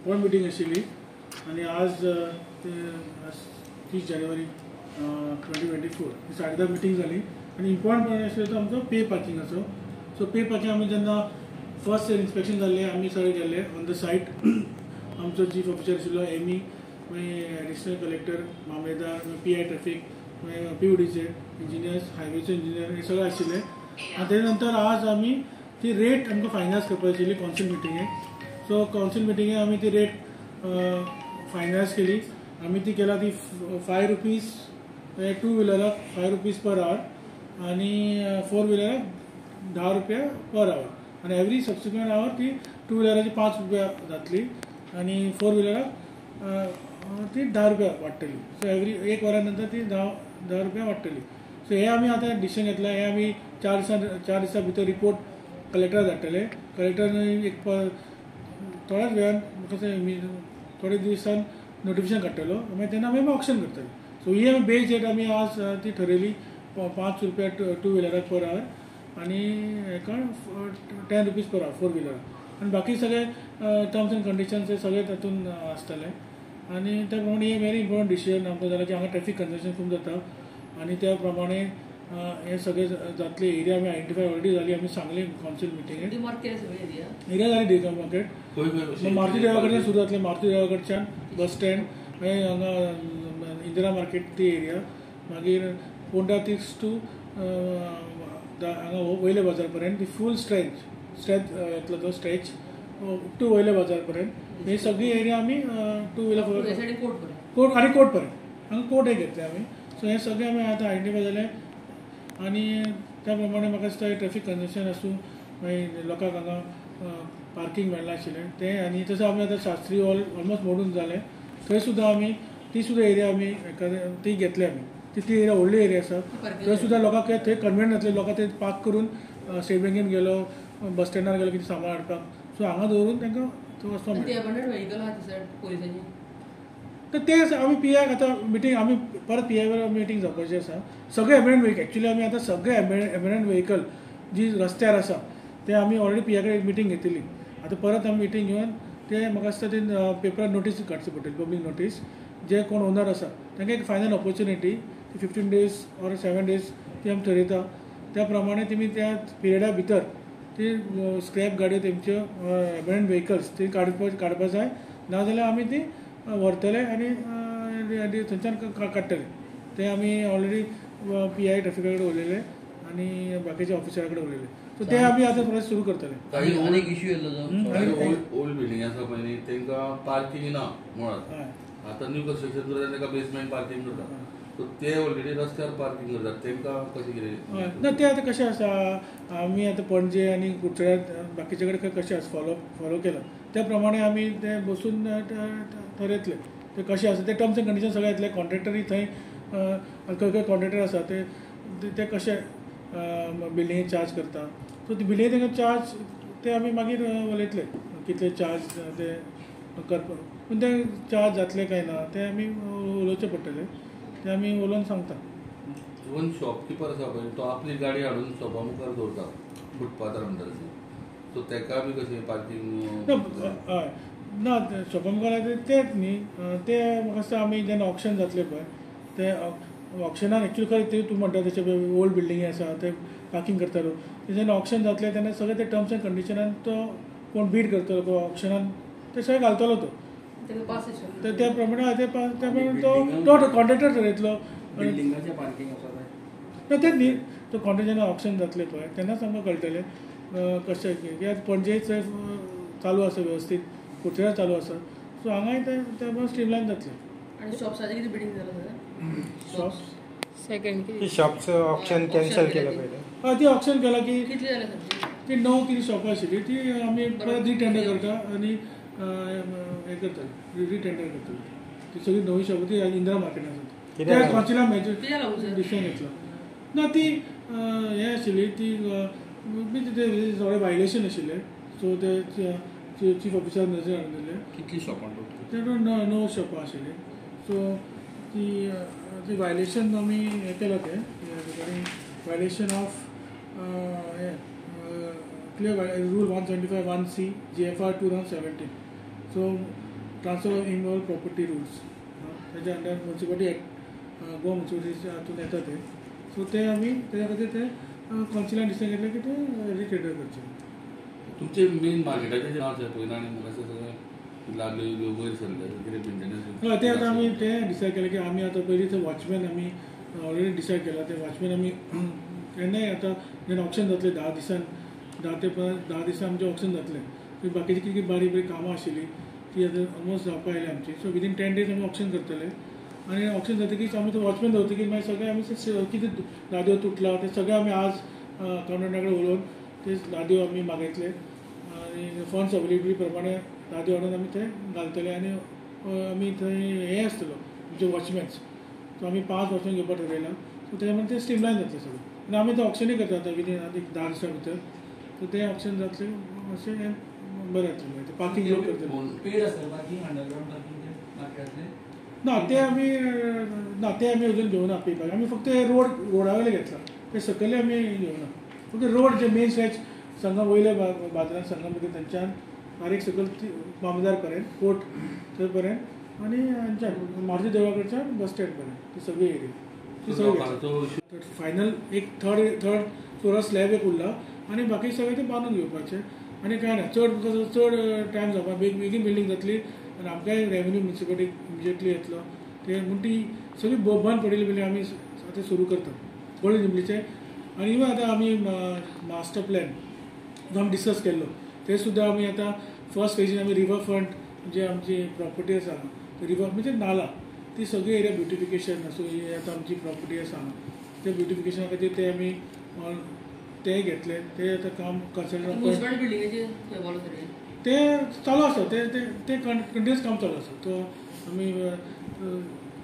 कोण मिटींग आशिल्ली आनी आज ते 30 जानेवारी 2024 ही 10:30 मिटींग जाली आनी इम्पॉर्टंट पॉयंट आशिल्लो तो आमचो पे पार्किंगाचो. सो पे पार्किंग आमी जेन्ना फर्स्ट इन्स्पेक्शन जाल्लें आमी सगळे गेल्ले ऑन द सायट. आमचो चीफ ऑफिसर आशिल्लो एमी, मागीर एडिशनल कलेक्टर, मामलेदार, PI ट्रॅफिक, मागीर PUDचे इंजिनियर्स, हायवेचे इंजिनियर हे सगळे आशिल्ले. आनी तेजे नंतर आज आमी ती रेट आमकां फायनलायज करपाची आशिल्ली कावन्सील मिटिंगेक. सो कावन्सील मिटिंगेक आमी ती रेट फायनलायज केली. आमी ती केला ती ₹5 टू व्हिलराक ₹5 पर आवर आनी 4 व्हिलराक ₹10 पर आवर आनी एवरी सबसिक्वेंट आवर ती टू व्हिलराची ₹5 जातली आनी 4 व्हिलराक ती ₹10 वाडटली. सो एवरी 1 वरा नंतर ती ₹10 वाडटली. सो हे आमी आतां डिसिजन घेतला. हे आमी 4 दिसां भितर रिपोर्ट कलेक्टराक धाडटले. कलेक्टर एक थोड्याच वेळान थोडे दिवसान नोटिफिकेशन काडटलो मागीर तेन्ना आमी ऑक्शन करतले. सो ही आमी बेज डेट आमी आज ती ठरयली ₹5 टू व्हिलराक पर आवर आनी हेका ₹10 पर आवर 4 व्हिलराक आनी बाकी सगळे टर्म्स एंड कंडिशन्स हे सगळे तातूंत आसतले. आनी त्या प्रमाणे हे व्हेरी इम्पॉर्टंट डिसिजन आमकां जालें की हांगा ट्रॅफिक कंजशन खूब जाता आनी त्या प्रमाणे हे सगळे जातले. एरिया आमी आयडेंटिफाय ऑलरेडी जाली. आमी सांगली कावन्सील मिटिंगेक एरिया जाली डेका मार्केट. मारुती देवळा कडच्यान सुरू जातले. मारुती देवळा कडच्यान बस स्टँड मागीर हांगा इंदिरा मार्केट ती एरिया मागीर पोंडा तिक्स टू हांगा वयले बाजार पर्यंत ती फूल स्ट्रेच येतलो तो स्ट्रेच टू वयले बाजार पर्यंत. ही सगळी एरिया आमी टू व्हिलर कोर्ट आनी कोर्ट पर्यंत हांगा कोर्ट एक घेतले आमी. सो हे सगळे आमी आतां आयडेंटिफाय जाले आनी त्या प्रमाणे म्हाका दिसता ट्रॅफिक कंजशन आसूं मागीर लोकांक हांगा पार्किंग मेळना आशिल्लें तें आनी तसो आमी आतां शास्त्री हॉल ऑलमोस्ट मोडून जालें. थंय सुद्दां आमी ती सुद्दां एरिया आमी ती घेतली आमी. ती एरिया व्हडली एरिया आसा. थंय सुद्दां लोकांक थंय कन्विनियंट जातलें. लोकांक थंय पार्क करून स्टेट बँकेन गेलो बस स्टँडार गेलो कितें सामान हाडपाक. सो हांगा दवरून तांकां थंय वचपाक मेळटा. तर ते आमी PI आतां मिटींग आमी परत PI वर मिटींग जावपाची आसा. सगळे एबंडंट व्हेकल एक्चुली आमी आतां सगळे एबंडंट व्हेकल जी रस्त्यार आसा ते आमी ऑलरेडी PI कडेन एक मिटींग घेतिल्ली. आतां परत आमी मिटींग घेवन ते म्हाका दिसता ते पेपरार नोटीस काडची पडटली पब्लीक नोटीस. जे कोण ओनर आसा तांकां एक final opportunity 15 days or 7 days ती आमी ठरयता. त्या प्रमाणे तुमी त्या पिरियडा भितर ती स्क्रॅप गाडयो तेंच्यो एबंडंट व्हेकल्स ती काडपा जाय. नाजाल्यार आमी ती व्हरतले आनी थंयच्यान काडटले. ते आमी ऑलरेडी PI ट्रॅफिका कडेन उलयले आनी बाकीच्या ऑफिसरा कडेन उलयले. सो ते आमी आतां परत सुरू करतले. अनेक इश्यू येयल्लो ओल्ड बिल्डिंग आसा पळय न्ही तांकां पार्किंग ना मुळात. आतां न्यू कन्स्ट्रक्शन करता तांकां बेसमेंट पार्किंग करता. सो ते ऑलरेडी रस्त्यार पार्किंग करतात तांकां कशें कितें ना ते आतां कशें आसा आमी आतां पणजे आनी कुडचड्यार बाकीचे कडेन कशें आसा फॉलो केला त्या प्रमाणे आमी ते बसून ठरयतले ते कशें आसा ते टर्म्स एंड कंडिशन सगळे येतले. कॉन्ट्रॅक्टरी थंय खंय कॉन्ट्रॅक्टर आसा ते कशे बिल्डिंगेक चार्ज करता. सो ती बिल्डिंगे तांकां चार्ज ते आमी मागीर उलयतले कितले चार्ज ते करपाक. पूण ते चार्ज जातले काय ना ते आमी उलोवचे पडटले. ते आमी उलोवन सांगता. इवन शॉपकिपर आसा पळय तो आपली गाडी हाडून शॉपा मुखार दवरता फुटपाथार म्हणटा तशें. सो ताका बी कशें पार्किंग हय ना शॉपा मुखार तेच न्ही ते म्हाका दिसता आमी जेन्ना ऑक्शन जातले पळय ते ऑक्शनान एक्चुअली खंय ते तूं म्हणटा तशें ओल्ड बिल्डिंगी आसा ते पार्किंग करतालो. जेन्ना ऑक्शन जातले तेन्ना सगळे ते टर्म्स एंड कंडिशनान तो कोण बीड करतलो ऑक्शनान ते सगळे घालतलो तो. त्या प्रमाणे तो कॉन्ट्रॅक्टर ठरयतलो. ना तेच न्ही तो कॉन्ट्रॅक्ट जेन्ना ऑक्शन जातले पळय तेन्नाच आमकां कळटलें कशें कित्याक पणजे चालू आसा वेवस्थीत कुडचड्यार चालू आसा. सो हांगाय ते स्ट्रीमलायन जातलें. आनी शॉप्साचें कितें बिल्डींग जालें शॉप्स सेकंड शॉपचं ऑप्शन कॅन्सल केलं पहिले. हय ती ऑप्शन केला की कितली जालें सर ती 9 कितें शॉपां आशिल्ली ती आमी परत रिटेंडर करता आनी हे करतले रिटेंडर करतले. ती सगळी नवी शॉपां ती इंदिरा मार्केटान आसा त्या कॉन्सिला डिसिजन घेतला. ना ती हे आशिल्ली ती थोडे वायलेशन आशिल्ले. सो ते चीफ ऑफिसर नजर हाडून दिले. कितली शॉपां ते 9 शॉपां आशिल्ली. सो ती वायलेशन आमी हें केलां ते violation of clear rule 175(1)(c) GFR 2017. So transfer involve property rules त्याच्या अंडर म्युन्सिपालिटी ॲक्ट गोवा म्युन्सिपालिटीच्या हातून येता ते सो ते आमी त्याच्या खातीर ते कावन्सिलान डिसायड केलें की ते रिटेंडर करचे. तुमचे मेन मार्केटाचे नांव अशें पळयना आनी म्हाका अशें सगळें लागले वयर सरले कितें मेंटेनन्स. हय ते आतां आमी ते डिसायड केलें की आमी आतां पयलीं ते वॉचमॅन आमी ऑलरेडी डिसायड केला ते वॉचमॅन आमी केन्नाय आतां जेन्ना ऑप्शन जातले 10 दिसान 10 दिसा आमचें ऑप्शन जातलें बाकीची कितें बारीक बारीक कामां आशिल्लीं ती आतां ऑलमोस्ट जावपा आयली आमची सो विदीन 10 days आमी ऑप्शन करतले आनी ऑप्शन जातकीच आमी तो वॉचमॅन दवरतकीच मागीर सगळे आमी कितें लादयो तुटला ते सगळे आमी आज अकावंटंटा कडेन उलोवन ते लादयो आमी मागयतले आनी फंड्स अवेलेबिलिटी प्रमाणे लादयो हाडून आमी ते घालतले आनी आमी थंय हें आसतलो म्हणजे वॉचमॅन्स सो आमी 5 वर्सां घेवपा ठरयलां सो तेच्या मागीर ते स्ट्रीमलायन जातले सगळें आनी आमी ते ऑप्शनूय करता आतां विदीन एक 10 दिसां भितर सो ते ऑप्शन जातले अशें हें बरें जातलें ते पार्किंग लोक करतले पेड आसता पार्किंग अंडरग्राउंड पार्किंग मार्केटांतले ना ते आमी अजून घेवना पेपर आमी फक्त रोडा वयले घेतला ते सकयले आमी घेवना फक्त रोड जे मेन स्ट्रेच संगम वयले बाजारांत संगम भितर थंयच्यान बारीक सकयल मामदार पर्यंत कोर्ट थंय पर्यंत आनी हांच्यान मारुती देवळा कडच्यान बस स्टँड पर्यंत ती सगळी एरिया ती सगळी फायनल एक थर्ड फ्लोरा स्लॅब एक उरला आनी बाकी सगळे ते बांदून घेवपाचे आनी कांय ना चड टायम जावपा बेगीन बिल्डींग जातली आनी आमकांय रेवन्यू म्युन्सिपालिटी इमिजिएटली येतलो ते म्हण ती सगळी बंद पडिल्ली बिल्डींग आमी आतां सुरू करता गोल्ड जुबलीचे आनी इवन आतां आमी मास्टर प्लॅन आमी डिस्कस केल्लो ते सुद्दां आमी आतां फर्स्ट फेजीन आमी रिवर फ्रंट जे आमची प्रॉपर्टी आसा रिवर म्हणजे नाला ती सगळी एरिया ब्युटिफिकेशन सो ही आतां आमची प्रॉपर्टी आसा ते ब्युटिफिकेशना खातीर ते आमी ते घेतले ते आतां काम म्युन्सिपालिटी बिल्डिंगेचे खंय बॉल सगळे ते चालू आसा ते कंटिन्युअस काम चालू आसा तो आमी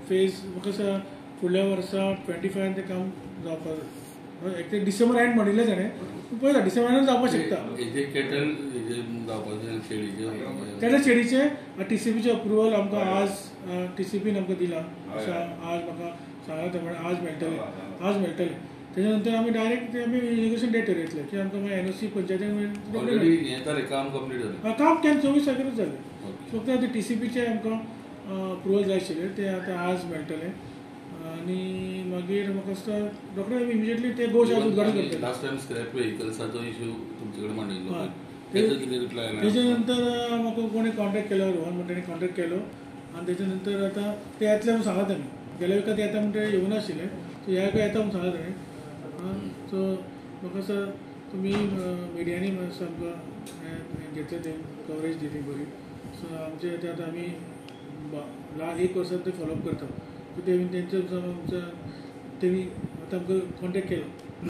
फेज म्हाका दिसता फुडल्या वर्सा 25 ते काम जावपाक एक ते डिसेंबर एंड म्हणिल्लें ताणें पळयता डिसेंबर एंड जावपाक शकता तेन्ना शेडीचे TCPचे अप्रुवल आमकां आज TCPन आमकां दिला आज म्हाका सांगला ते म्हण आज मेळटले त्याच्या नंतर आमी डायरेक्ट ते आमी इनॉग्रेशन डेट ठरयतले की आमकां मागीर NOC पंचायतीन काम कंप्लीट जालें काम केन्ना 24 तारखेरच जालें फक्त ते TCPचे आमकां अप्रुवल जाय आशिल्लें ते आतां आज मेळटलें आनी मागीर म्हाका दिसता रोखडें इमिजिएटली ते गोश आज उद्घाटन करतले. लास्ट टायम स्क्रॅप व्हेकल्साचो इश्यू तुमचे कडेन मांडिल्लो तेच्या नंतर म्हाका कोणी कॉन्टेक्ट केलो रोहन म्हणटा कॉन्टेक्ट केलो आनी तेच्या नंतर आतां ते येतले म्हूण सांगला ताणें गेल्या विकात येता म्हणटा येवं नाशिल्ले सो ह्या विका येता म्हूण सांगला ताणें सो म्हाका दिसता तुमी मिडियांनी सामको घेतले ते कवरेज दिली बरी सो आमचे ते आतां आमी 1 वर्सां ते फॉलोअप करता सो तेंच्या तेमी आतां आमकां कॉन्टेक्ट केलो